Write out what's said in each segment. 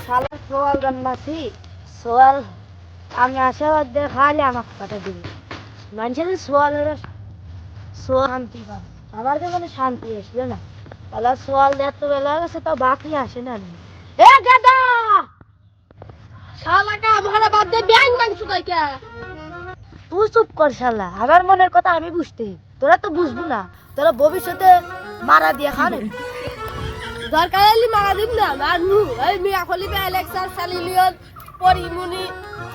শালা সোয়াল জন্মাছি সোয়াল আমি আশাবাদ দিয়ে খালি আমাকে পাঠা দিবি মানুষের সোয়ালের শান্তি পাবে আমার তো কোনো শান্তি আসবে না তাহলে সোয়াল দেওয়ার তো বেলা গেছে তো বাকি আসে না এ গাদা শালাকে আমার বাদ দিয়ে ব্যাং ব্যাং শুকাই কে তুই চুপ কর শালা আমার মনের কথা আমি বুঝতে তোরা তো বুঝবো না তোরা ভবিষ্যতে মারা দিয়ে খানে দরকার হলে মারা দিব না মারনু এই মিয়া খলি বে ইলেকশন সালিলিয়ন পরিমুনি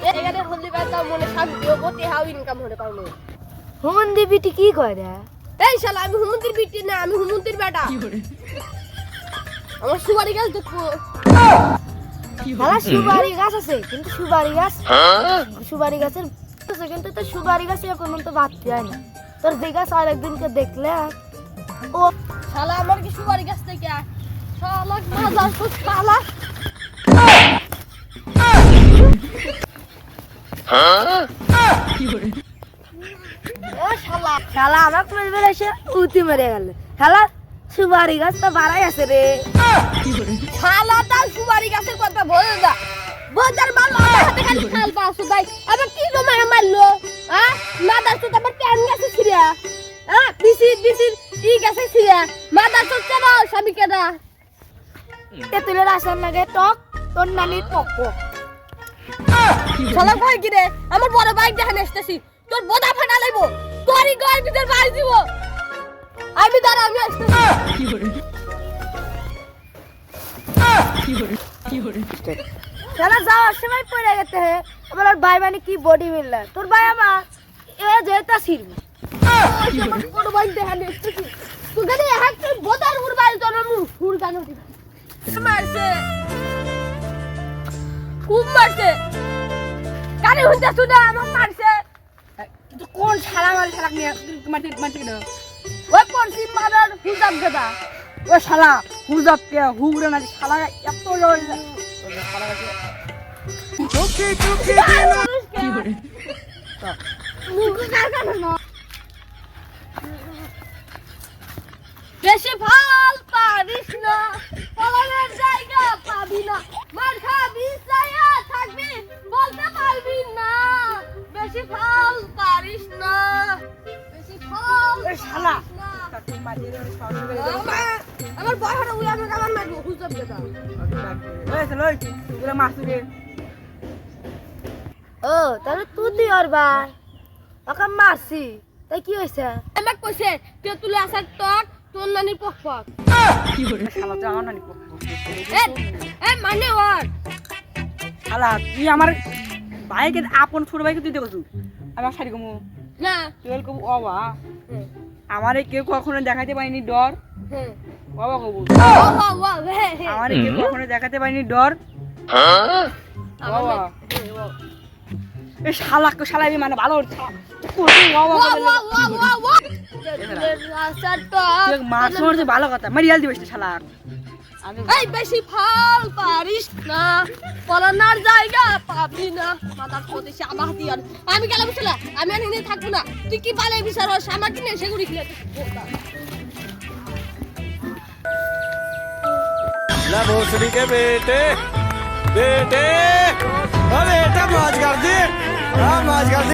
এখানে হলি বে তো মনে শান্তি ও তেহাও ইনকাম হতে পারলো হুমন দিবিটি কি কয় রে এই শালা আমি হুমন্তির বিটি না আমি হুমন্তির বেটা আমার সুবারি গাছ দেখো শালা সুপারি গাছ আছে কিন্তু সুপারি গাছ সুপারি গাছের আছে কিন্তু তো সুপারি গাছ এখন তো বাড়তে হয় না তোর যে গাছ আরেকদিনকে দেখলে ও শালা আমার কি সুবারি গাছ থেকে শালা মাজার তো শালা শালা শালা আমাকে মেরে এসে উতি মেরে গেল শালা সুপারি গাছ তো বাড়াই আছে রে শালা তার সুবারি গাছের কথা বলে দা বাজার মাল আমার হাতে খালি খাল পাসু দাই আবার কি জমা মারলো হ্যাঁ মাদার তো আবার প্যান গাছে ছিড়া হ্যাঁ বিসি ই গাছে ছিড়া মাদার তো কেনা স্বামী কেনা তেতুলের আসার লাগে টক তোর নানির পক পক শালা কই কি রে আমার বড় বাইক দেখে আসতেছি তোর বোদা ফাটা লাইবো তোরই গায়ের ভিতর বাড়ি দিব আমি দাঁড়া আমি আসতেছি শালা যাওয়ার সময় পড়ে গেছে আমার আর ভাই মানে কি বডি বিল্ডার তোর ভাই আমার এ যেটা ছিড়বি আমার বড় বাইক দেখে আসতেছি তুই গাড়ি একটা বোদার উড় বাড়ি তোর হুড় গান উঠি মারছে খুব মারছে গাড়ি হুঁজা শুনে আমার মারছে তুই কোন শালা মারি শালা নিয়ে মারতে কেন ওই পড়ছি মারার হুজাব গেদা ও শালা হুজাব কে হুগরে না শালা এত লড় চোখে চোখে কি করে মুখ কাটানো না বেশি ভাল পারিস না পলানের জায়গা পাবি না মার খাবি ছায়া থাকবি বলতে পারবি না বেশি ভাল পারিস না বেশি ভাল এ শালা আমার বয়সটা উড়ে আমাকে আমার মারবো হুজব গেদা ও তাহলে তুই আর ভাই ওকে মারছি তাই কি হয়েছে আমাক কইছে কে তুলে আসার টক তোর নানির পক পক শালা তো আমার নানি এ মানে ওর শালা তুই আমার ভাইকে আপন ছোট ভাইকে তুই দেখছু আমার শাড়ি কমু না তুই কবু অবা আমারে কেউ কখনো দেখাতে পারিনি ডর হ্যাঁ বাবা কবু ওয়া ওয়া হে আমারে কেউ কখনো দেখাতে পারিনি ডর বাবা এ শালা আমি মানে ভালো বাবা ওয়া ওয়া ওয়া ওয়া ওয়া আসার টক তুই মাছ মারতে ভালো কথা মারিয়াল দিবস শালা আমি এই বেশি ফাল পারিস না পলানার জায়গা পাবি না মাথার পথে আমার দিয়ার আমি গেলাম চলে আমি আর এনে থাকবো না তুই কি পালে বিচার আমার কিনে সেগুলি খেলে ला भोसड़ी के बेटे बेटे अरे बेटा मौज कर दी हाँ मौज कर दी